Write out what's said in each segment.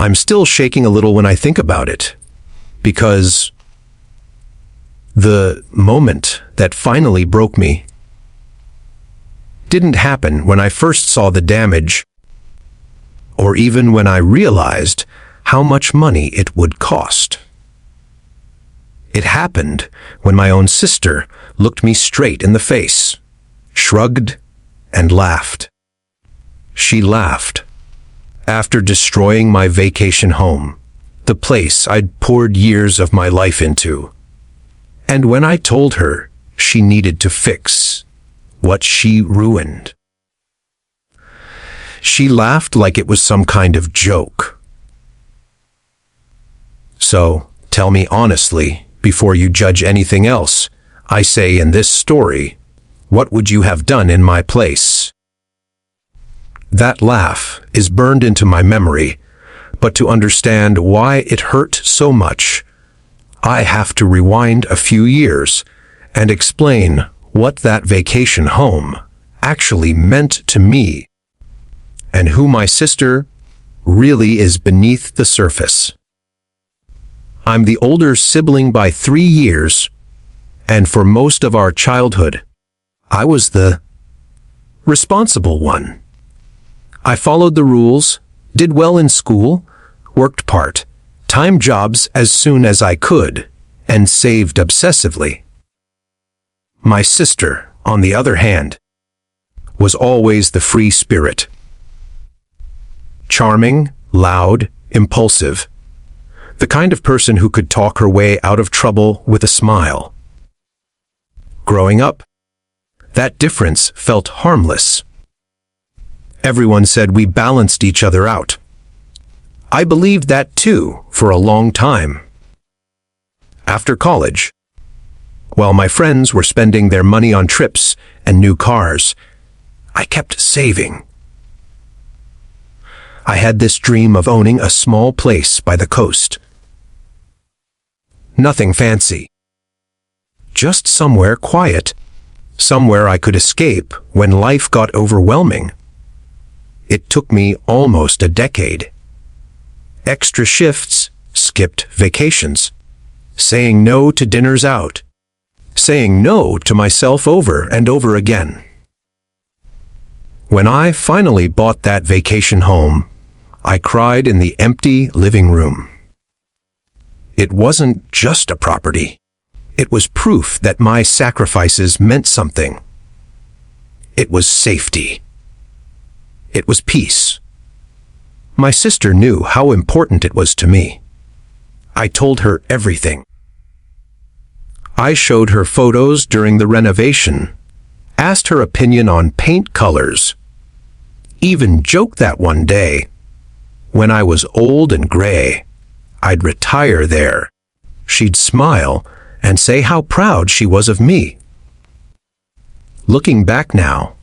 I'm still shaking a little when I think about it, because the moment that finally broke me didn't happen when I first saw the damage, or even when I realized how much money it would cost. It happened when my own sister looked me straight in the face, shrugged, and laughed. She laughed. After destroying my vacation home, the place I'd poured years of my life into. And when I told her she needed to fix what she ruined, she laughed like it was some kind of joke. So, tell me honestly, before you judge anything else, I say in this story, what would you have done in my place? That laugh is burned into my memory, but to understand why it hurt so much, I have to rewind a few years and explain what that vacation home actually meant to me and who my sister really is beneath the surface. I'm the older sibling by 3 years, and for most of our childhood, I was the responsible one. I followed the rules, did well in school, worked part-time jobs as soon as I could, and saved obsessively. My sister, on the other hand, was always the free spirit. Charming, loud, impulsive, the kind of person who could talk her way out of trouble with a smile. Growing up, that difference felt harmless. Everyone said we balanced each other out. I believed that too for a long time. After college, while my friends were spending their money on trips and new cars, I kept saving. I had this dream of owning a small place by the coast. Nothing fancy. Just somewhere quiet, somewhere I could escape when life got overwhelming. It took me almost a decade. Extra shifts, skipped vacations, saying no to dinners out, saying no to myself over and over again. When I finally bought that vacation home, I cried in the empty living room. It wasn't just a property. It was proof that my sacrifices meant something. It was safety. It was peace. My sister knew how important it was to me. I told her everything. I showed her photos during the renovation, asked her opinion on paint colors, even joked that one day, when I was old and gray, I'd retire there. She'd smile and say how proud she was of me. Looking back now,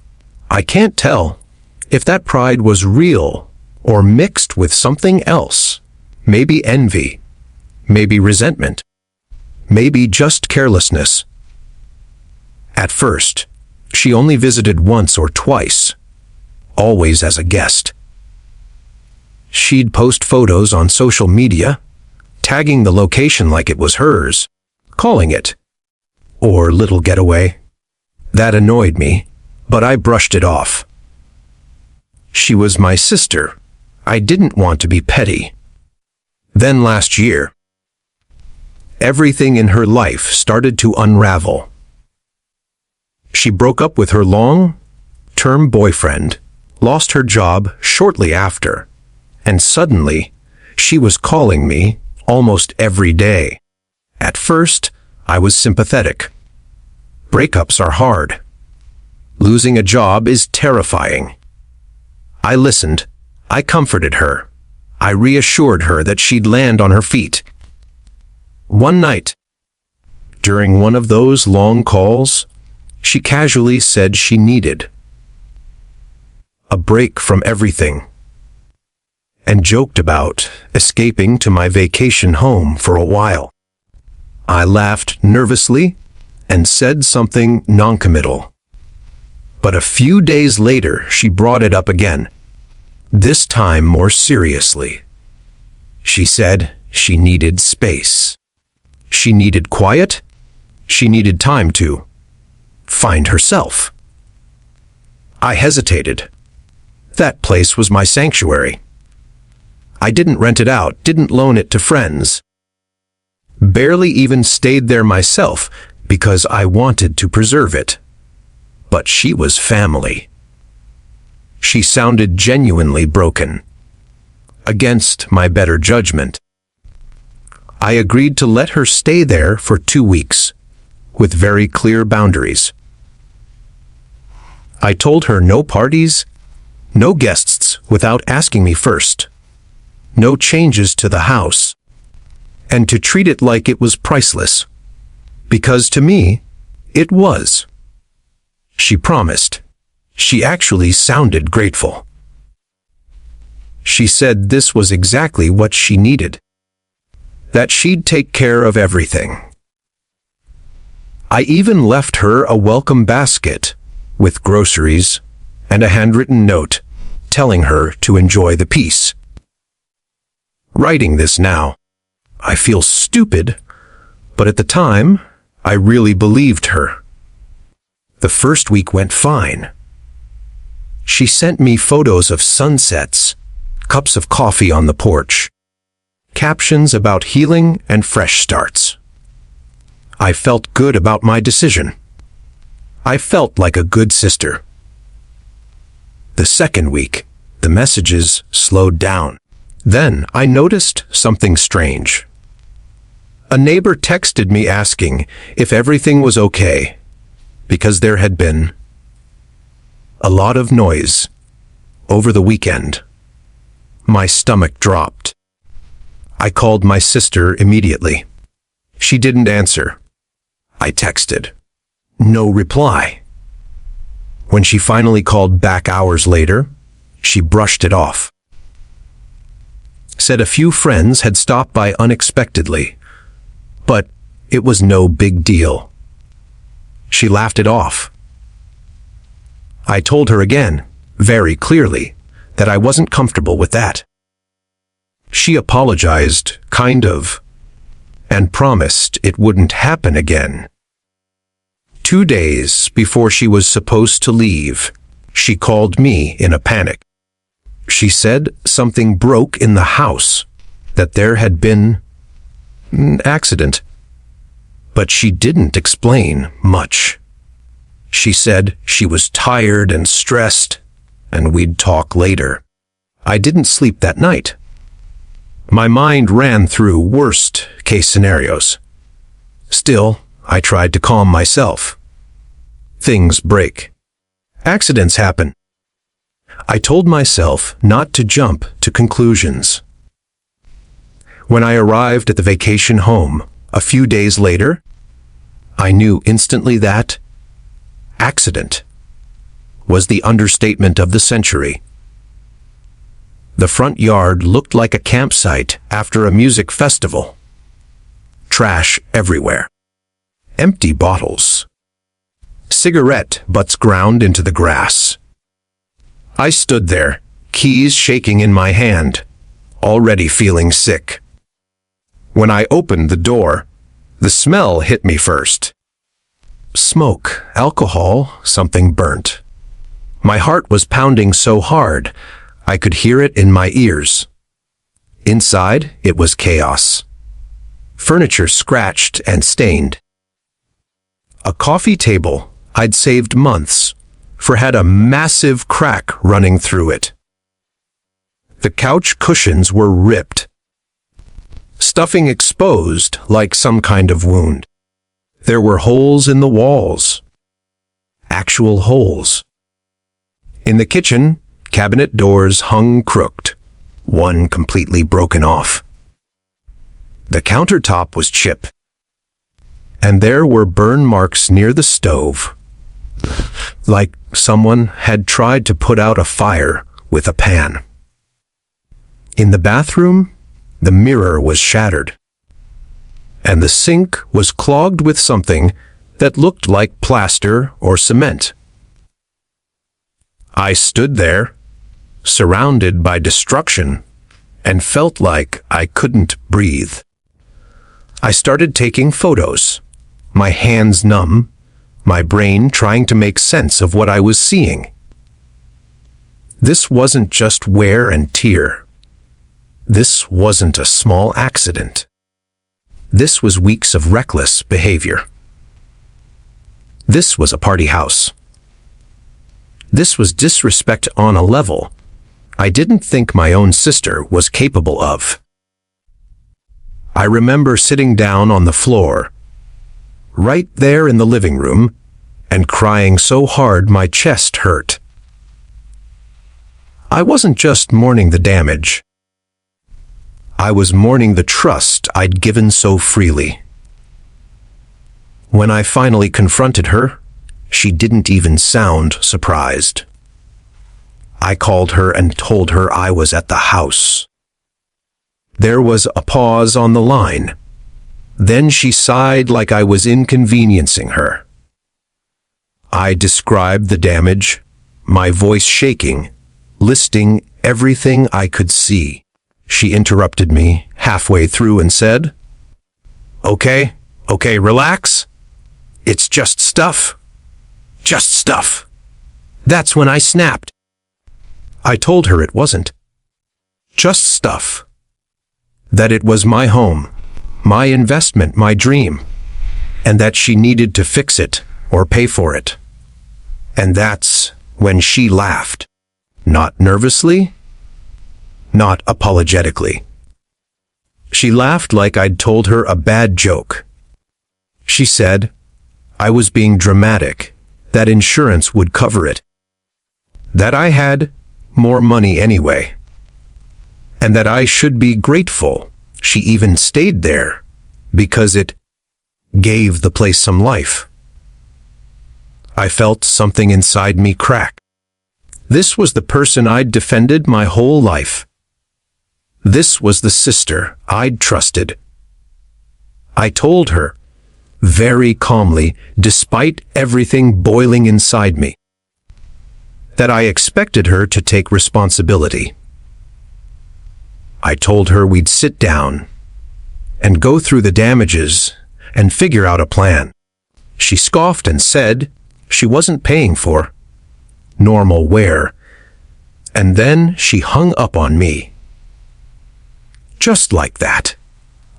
I can't tell if that pride was real or mixed with something else, maybe envy, maybe resentment, maybe just carelessness. At first, she only visited once or twice, always as a guest. She'd post photos on social media, tagging the location like it was hers, calling it our little getaway. That annoyed me, but I brushed it off. She was my sister. I didn't want to be petty. Then last year, everything in her life started to unravel. She broke up with her long-term boyfriend, lost her job shortly after, and suddenly, she was calling me almost every day. At first, I was sympathetic. Breakups are hard. Losing a job is terrifying. I listened. I comforted her. I reassured her that she'd land on her feet. One night, during one of those long calls, she casually said she needed a break from everything, and joked about escaping to my vacation home for a while. I laughed nervously and said something noncommittal. But a few days later, she brought it up again, this time more seriously. She said she needed space. She needed quiet. She needed time to find herself. I hesitated. That place was my sanctuary. I didn't rent it out, didn't loan it to friends. Barely even stayed there myself because I wanted to preserve it. But she was family. She sounded genuinely broken. Against my better judgment. I agreed to let her stay there for 2 weeks, with very clear boundaries. I told her no parties, no guests without asking me first, no changes to the house, and to treat it like it was priceless, because to me, it was. She promised. She actually sounded grateful. She said this was exactly what she needed, that she'd take care of everything. I even left her a welcome basket with groceries and a handwritten note telling her to enjoy the peace. Writing this now, I feel stupid, but at the time, I really believed her. The first week went fine. She sent me photos of sunsets, cups of coffee on the porch, captions about healing and fresh starts. I felt good about my decision. I felt like a good sister. The second week, the messages slowed down. Then I noticed something strange. A neighbor texted me asking if everything was okay, because there had been a lot of noise over the weekend. My stomach dropped. I called my sister immediately. She didn't answer. I texted. No reply. When she finally called back hours later, she brushed it off. Said a few friends had stopped by unexpectedly, but it was no big deal. She laughed it off. I told her again, very clearly, that I wasn't comfortable with that. She apologized, kind of, and promised it wouldn't happen again. 2 days before she was supposed to leave, she called me in a panic. She said something broke in the house, that there had been an accident. But she didn't explain much. She said she was tired and stressed, and we'd talk later. I didn't sleep that night. My mind ran through worst-case scenarios. Still, I tried to calm myself. Things break. Accidents happen. I told myself not to jump to conclusions. When I arrived at the vacation home, a few days later, I knew instantly that accident was the understatement of the century. The front yard looked like a campsite after a music festival. Trash everywhere. Empty bottles. Cigarette butts ground into the grass. I stood there, keys shaking in my hand, already feeling sick. When I opened the door, the smell hit me first. Smoke, alcohol, something burnt. My heart was pounding so hard, I could hear it in my ears. Inside, it was chaos. Furniture scratched and stained. A coffee table I'd saved months for had a massive crack running through it. The couch cushions were ripped. Stuffing exposed like some kind of wound. There were holes in the walls. Actual holes. In the kitchen, cabinet doors hung crooked, one completely broken off. The countertop was chipped, and there were burn marks near the stove, like someone had tried to put out a fire with a pan. In the bathroom, the mirror was shattered, and the sink was clogged with something that looked like plaster or cement. I stood there, surrounded by destruction, and felt like I couldn't breathe. I started taking photos, my hands numb, my brain trying to make sense of what I was seeing. This wasn't just wear and tear. This wasn't a small accident. This was weeks of reckless behavior. This was a party house. This was disrespect on a level I didn't think my own sister was capable of. I remember sitting down on the floor, right there in the living room, and crying so hard my chest hurt. I wasn't just mourning the damage. I was mourning the trust I'd given so freely. When I finally confronted her, she didn't even sound surprised. I called her and told her I was at the house. There was a pause on the line. Then she sighed like I was inconveniencing her. I described the damage, my voice shaking, listing everything I could see. She interrupted me halfway through and said, Okay, relax. It's just stuff. Just stuff. That's when I snapped. I told her it wasn't just stuff. That it was my home, my investment, my dream, and that she needed to fix it or pay for it. And that's when she laughed. Not nervously, not apologetically. She laughed like I'd told her a bad joke. She said I was being dramatic, that insurance would cover it, that I had more money anyway, and that I should be grateful she even stayed there because it gave the place some life. I felt something inside me crack. This was the person I'd defended my whole life. This was the sister I'd trusted. I told her, very calmly, despite everything boiling inside me, that I expected her to take responsibility. I told her we'd sit down and go through the damages and figure out a plan. She scoffed and said she wasn't paying for normal wear, and then she hung up on me. Just like that,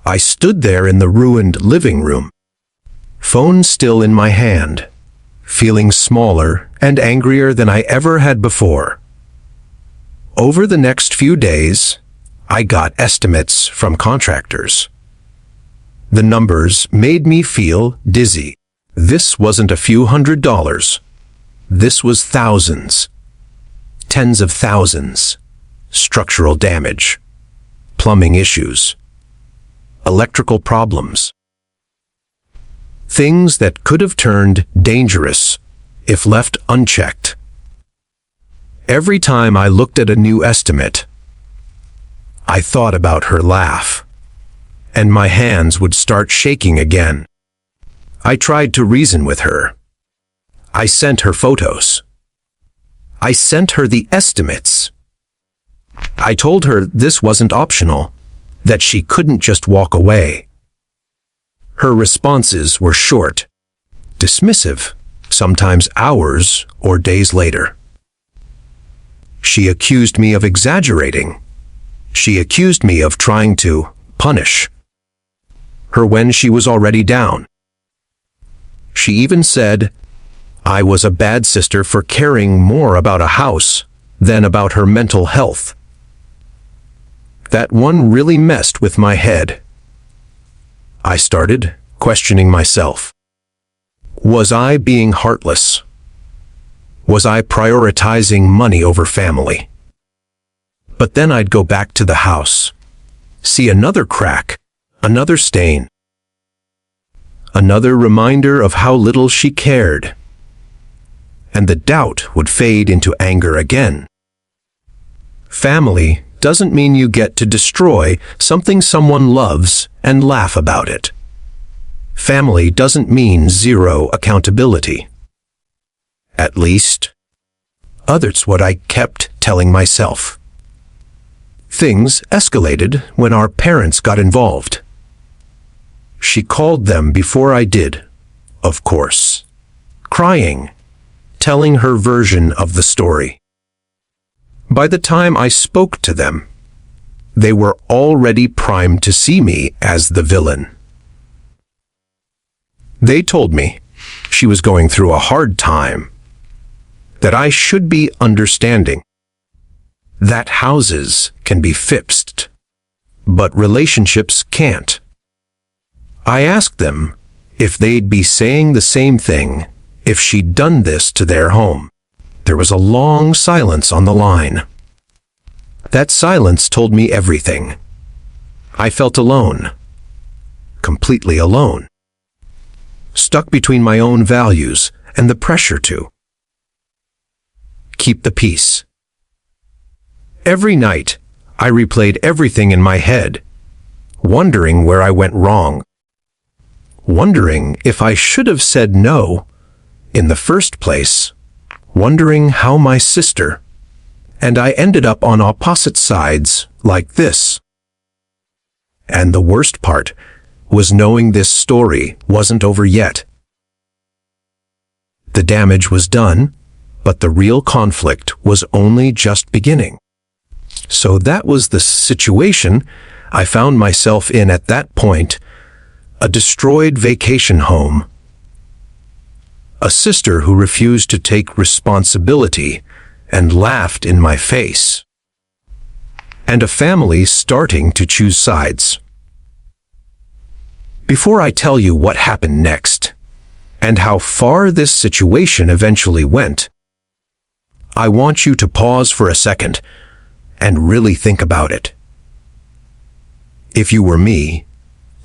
I stood there in the ruined living room, phone still in my hand, feeling smaller and angrier than I ever had before. Over the next few days, I got estimates from contractors. The numbers made me feel dizzy. This wasn't a few $100s. This was thousands, tens of thousands. Structural damage, plumbing issues, electrical problems. Things that could have turned dangerous if left unchecked. Every time I looked at a new estimate, I thought about her laugh, and my hands would start shaking again. I tried to reason with her. I sent her photos. I sent her the estimates. I told her this wasn't optional, that she couldn't just walk away. Her responses were short, dismissive, sometimes hours or days later. She accused me of exaggerating. She accused me of trying to punish her when she was already down. She even said I was a bad sister for caring more about a house than about her mental health. That one really messed with my head. I started questioning myself. Was I being heartless? Was I prioritizing money over family? But then I'd go back to the house, see another crack, another stain, another reminder of how little she cared, and the doubt would fade into anger again. Family doesn't mean you get to destroy something someone loves and laugh about it. Family doesn't mean zero accountability. At least, that's what I kept telling myself. Things escalated when our parents got involved. She called them before I did, of course, crying, telling her version of the story. By the time I spoke to them, they were already primed to see me as the villain. They told me she was going through a hard time, that I should be understanding, that houses can be fixed, but relationships can't. I asked them if they'd be saying the same thing if she'd done this to their home. There was a long silence on the line. That silence told me everything. I felt alone, completely alone, stuck between my own values and the pressure to keep the peace. Every night, I replayed everything in my head, wondering where I went wrong, wondering if I should have said no in the first place, wondering how my sister and I ended up on opposite sides like this. And the worst part was knowing this story wasn't over yet. The damage was done, but the real conflict was only just beginning. So that was the situation I found myself in at that point, a destroyed vacation home, a sister who refused to take responsibility and laughed in my face, and a family starting to choose sides. Before I tell you what happened next, and how far this situation eventually went, I want you to pause for a second and really think about it. If you were me,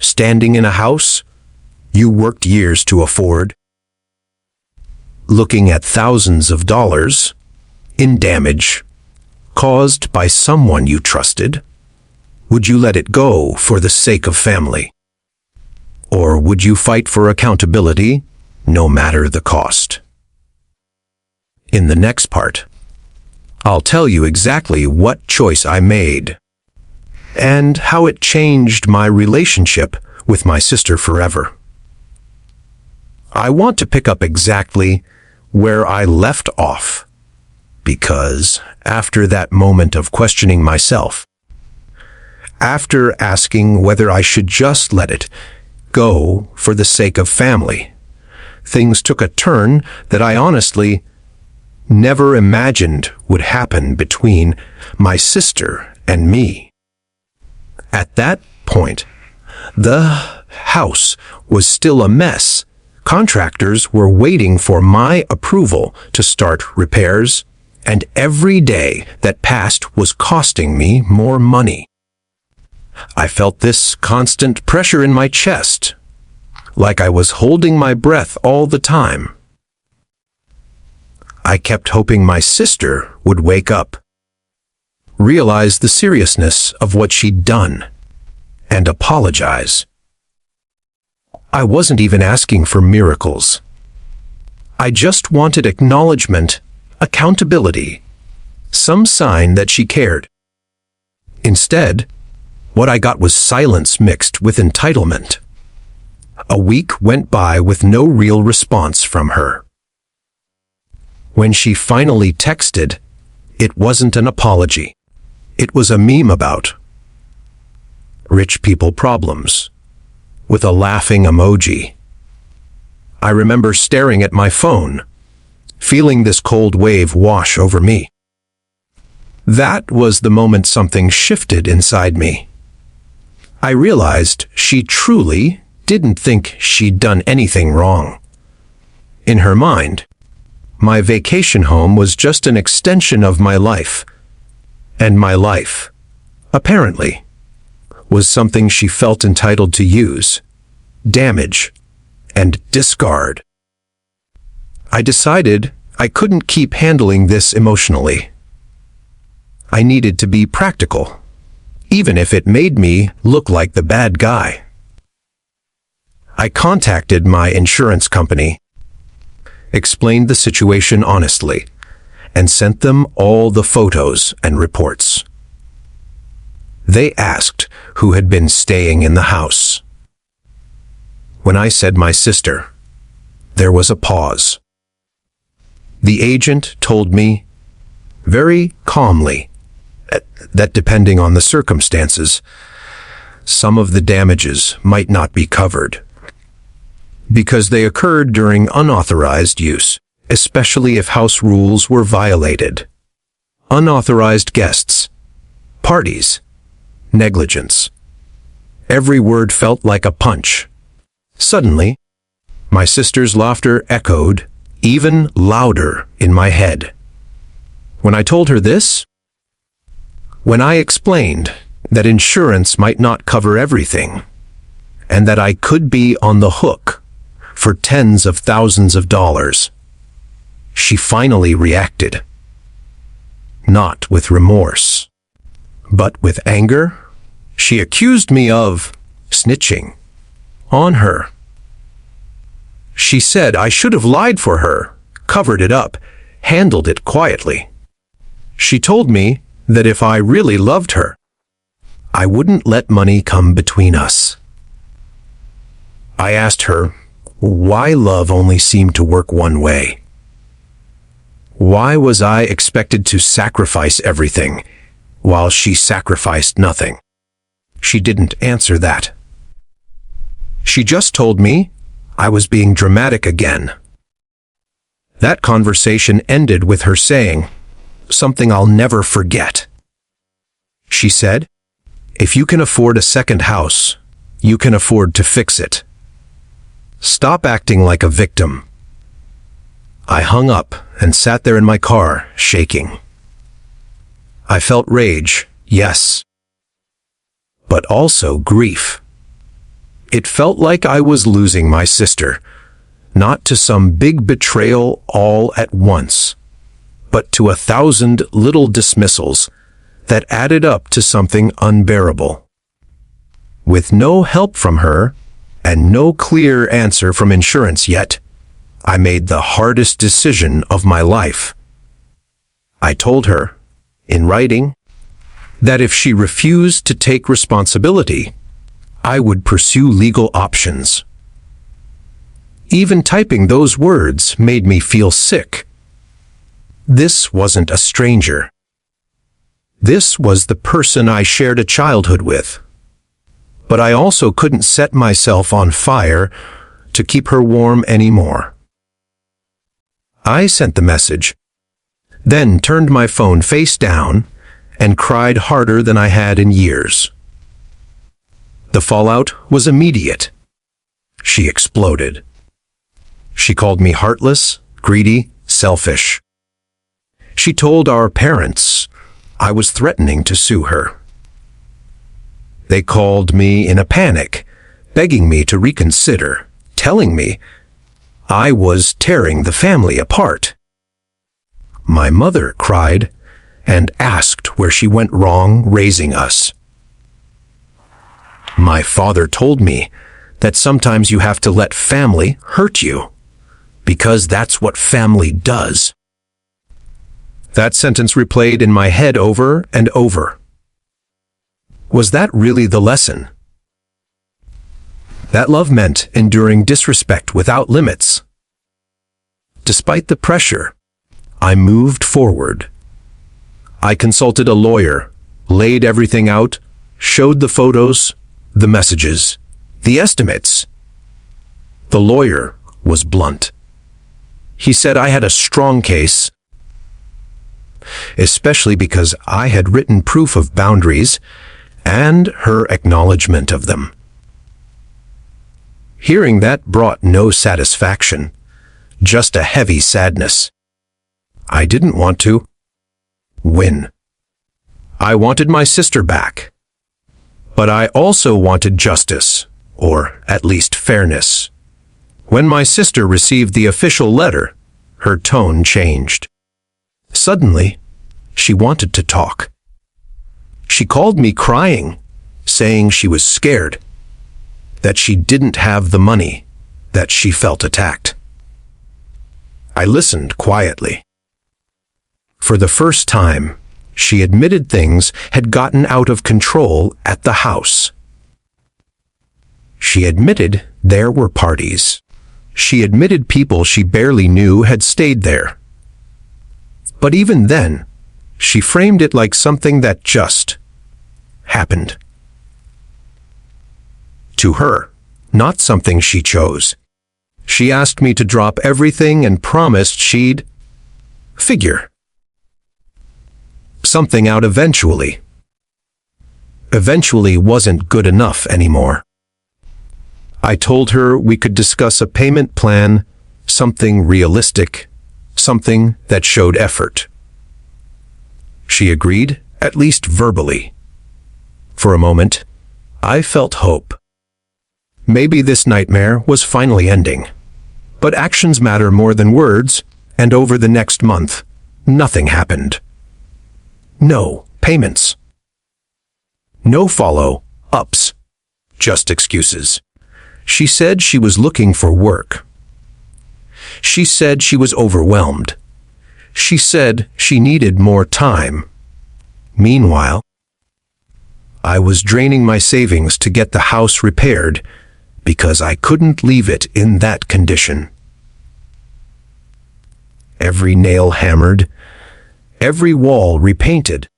standing in a house you worked years to afford, looking at thousands of dollars in damage caused by someone you trusted, would you let it go for the sake of family? Or would you fight for accountability, no matter the cost? In the next part, I'll tell you exactly what choice I made and how it changed my relationship with my sister forever. I want to pick up exactly where I left off, because after that moment of questioning myself, after asking whether I should just let it go for the sake of family, things took a turn that I honestly never imagined would happen between my sister and me. At that point, the house was still a mess. Contractors were waiting for my approval to start repairs, and every day that passed was costing me more money. I felt this constant pressure in my chest, like I was holding my breath all the time. I kept hoping my sister would wake up, realize the seriousness of what she'd done, and apologize. I wasn't even asking for miracles. I just wanted acknowledgement, accountability, some sign that she cared. Instead, what I got was silence mixed with entitlement. A week went by with no real response from her. When she finally texted, it wasn't an apology. It was a meme about rich people problems, with a laughing emoji. I remember staring at my phone, feeling this cold wave wash over me. That was the moment something shifted inside me. I realized she truly didn't think she'd done anything wrong. In her mind, my vacation home was just an extension of my life, and my life, apparently, was something she felt entitled to use, damage, and discard. I decided I couldn't keep handling this emotionally. I needed to be practical, even if it made me look like the bad guy. I contacted my insurance company, explained the situation honestly, and sent them all the photos and reports. They asked who had been staying in the house. When I said my sister, there was a pause. The agent told me, very calmly, that depending on the circumstances, some of the damages might not be covered, because they occurred during unauthorized use, especially if house rules were violated. Unauthorized guests, parties, negligence. Every word felt like a punch. Suddenly, my sister's laughter echoed even louder in my head. When I told her this, when I explained that insurance might not cover everything, and that I could be on the hook for tens of thousands of dollars, she finally reacted. Not with remorse, but with anger. She accused me of snitching on her. She said I should have lied for her, covered it up, handled it quietly. She told me that if I really loved her, I wouldn't let money come between us. I asked her why love only seemed to work one way. Why was I expected to sacrifice everything while she sacrificed nothing? She didn't answer that. She just told me I was being dramatic again. That conversation ended with her saying something I'll never forget. She said, "If you can afford a second house, you can afford to fix it. Stop acting like a victim." I hung up and sat there in my car, shaking. I felt rage, yes, but also grief. It felt like I was losing my sister, not to some big betrayal all at once, but to 1,000 little dismissals that added up to something unbearable. With no help from her and no clear answer from insurance yet, I made the hardest decision of my life. I told her, in writing, that if she refused to take responsibility, I would pursue legal options. Even typing those words made me feel sick. This wasn't a stranger. This was the person I shared a childhood with. But I also couldn't set myself on fire to keep her warm anymore. I sent the message, then turned my phone face down and cried harder than I had in years. The fallout was immediate. She exploded. She called me heartless, greedy, selfish. She told our parents I was threatening to sue her. They called me in a panic, begging me to reconsider, telling me I was tearing the family apart. My mother cried and asked where she went wrong raising us. My father told me that sometimes you have to let family hurt you, because that's what family does. That sentence replayed in my head over and over. Was that really the lesson? That love meant enduring disrespect without limits. Despite the pressure, I moved forward. I consulted a lawyer, laid everything out, showed the photos, the messages, the estimates. The lawyer was blunt. He said I had a strong case, especially because I had written proof of boundaries and her acknowledgement of them. Hearing that brought no satisfaction, just a heavy sadness. I didn't want to win. I wanted my sister back. But I also wanted justice, or at least fairness. When my sister received the official letter, her tone changed. Suddenly, she wanted to talk. She called me crying, saying she was scared, that she didn't have the money, that she felt attacked. I listened quietly. For the first time, She admitted things had gotten out of control at the house. She admitted there were parties. She admitted people she barely knew had stayed there. But even then, she framed it like something that just happened. To her, not something she chose. She asked me to drop everything and promised she'd figure something out eventually. Eventually wasn't good enough anymore. I told her we could discuss a payment plan, something realistic, something that showed effort. She agreed, at least verbally. For a moment, I felt hope. Maybe this nightmare was finally ending. But actions matter more than words, and over the next month, nothing happened. No payments. No follow-ups. Just excuses. She said she was looking for work. She said she was overwhelmed. She said she needed more time. Meanwhile, I was draining my savings to get the house repaired because I couldn't leave it in that condition. Every nail hammered, every wall repainted.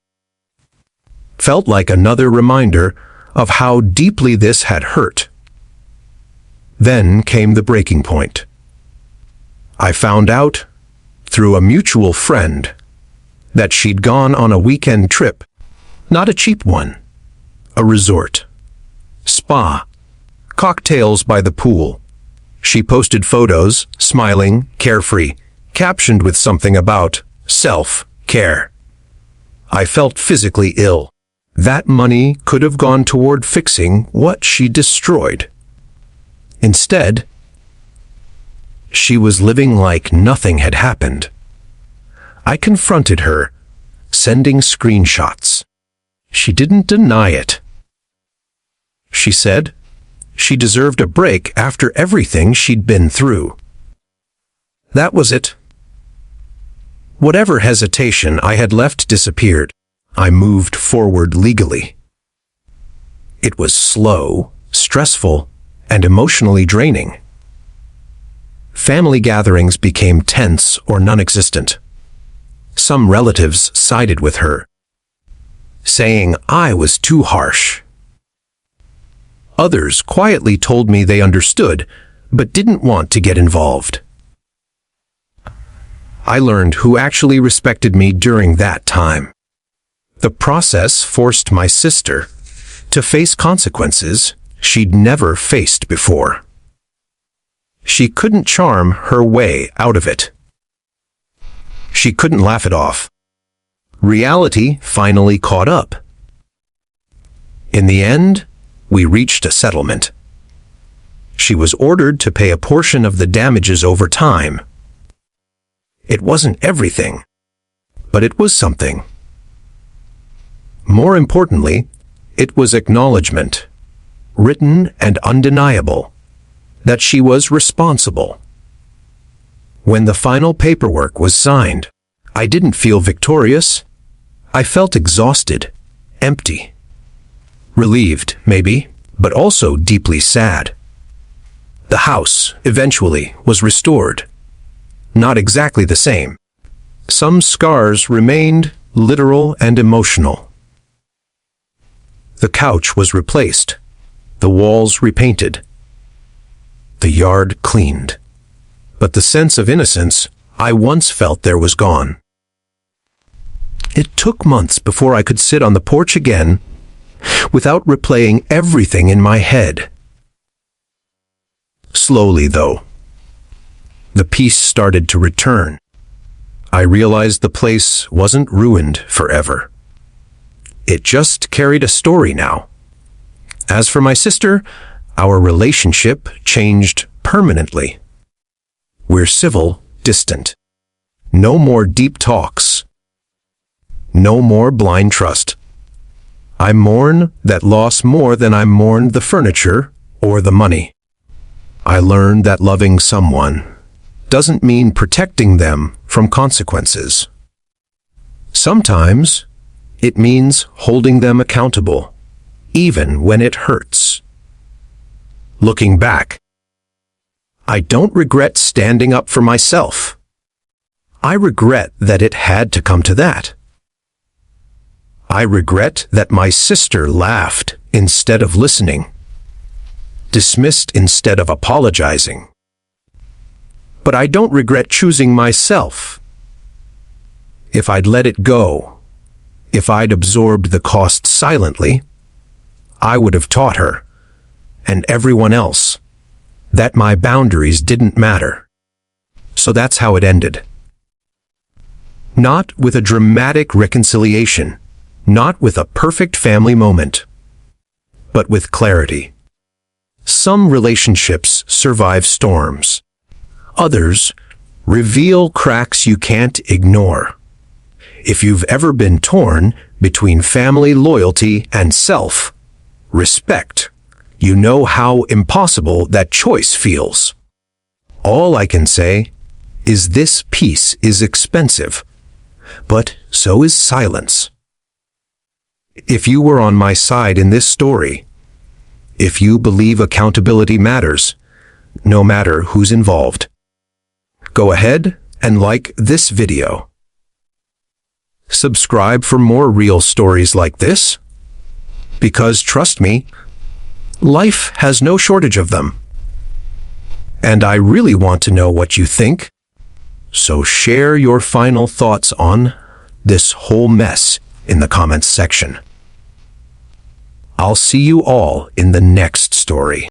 Felt like another reminder of how deeply this had hurt. Then came the breaking point. I found out, through a mutual friend, that she'd gone on a weekend trip, not a cheap one, a resort, spa, cocktails by the pool. She posted photos, smiling, carefree, captioned with something about self-care. I felt physically ill. That money could have gone toward fixing what she destroyed. Instead, she was living like nothing had happened. I confronted her, sending screenshots. She didn't deny it. She said she deserved a break after everything she'd been through. That was it. Whatever hesitation I had left disappeared. I moved forward legally. It was slow, stressful, and emotionally draining. Family gatherings became tense or non-existent. Some relatives sided with her, saying I was too harsh. Others quietly told me they understood, but didn't want to get involved. I learned who actually respected me during that time. The process forced my sister to face consequences she'd never faced before. She couldn't charm her way out of it. She couldn't laugh it off. Reality finally caught up. In the end, we reached a settlement. She was ordered to pay a portion of the damages over time. It wasn't everything, but it was something. More importantly, it was acknowledgement, written and undeniable, that she was responsible. When the final paperwork was signed, I didn't feel victorious. I felt exhausted, empty. Relieved, maybe, but also deeply sad. The house, eventually, was restored. Not exactly the same. Some scars remained, literal and emotional. The couch was replaced, the walls repainted, the yard cleaned. But the sense of innocence I once felt there was gone. It took months before I could sit on the porch again without replaying everything in my head. Slowly, though, the peace started to return. I realized the place wasn't ruined forever. It just carried a story now. As for my sister, our relationship changed permanently. We're civil, distant. No more deep talks. No more blind trust. I mourn that loss more than I mourned the furniture or the money. I learned that loving someone doesn't mean protecting them from consequences. Sometimes It means holding them accountable, even when it hurts. Looking back, I don't regret standing up for myself. I regret that it had to come to that. I regret that my sister laughed instead of listening, dismissed instead of apologizing. But I don't regret choosing myself. If I'd let it go, if I'd absorbed the cost silently, I would have taught her, and everyone else, that my boundaries didn't matter. So that's how it ended. Not with a dramatic reconciliation, not with a perfect family moment, but with clarity. Some relationships survive storms. Others reveal cracks you can't ignore. If you've ever been torn between family loyalty and self-respect, you know how impossible that choice feels. All I can say is this peace is expensive, but so is silence. If you were on my side in this story, if you believe accountability matters, no matter who's involved, go ahead and like this video. Subscribe for more real stories like this, because trust me, life has no shortage of them. And I really want to know what you think, so share your final thoughts on this whole mess in the comments section. I'll see you all in the next story.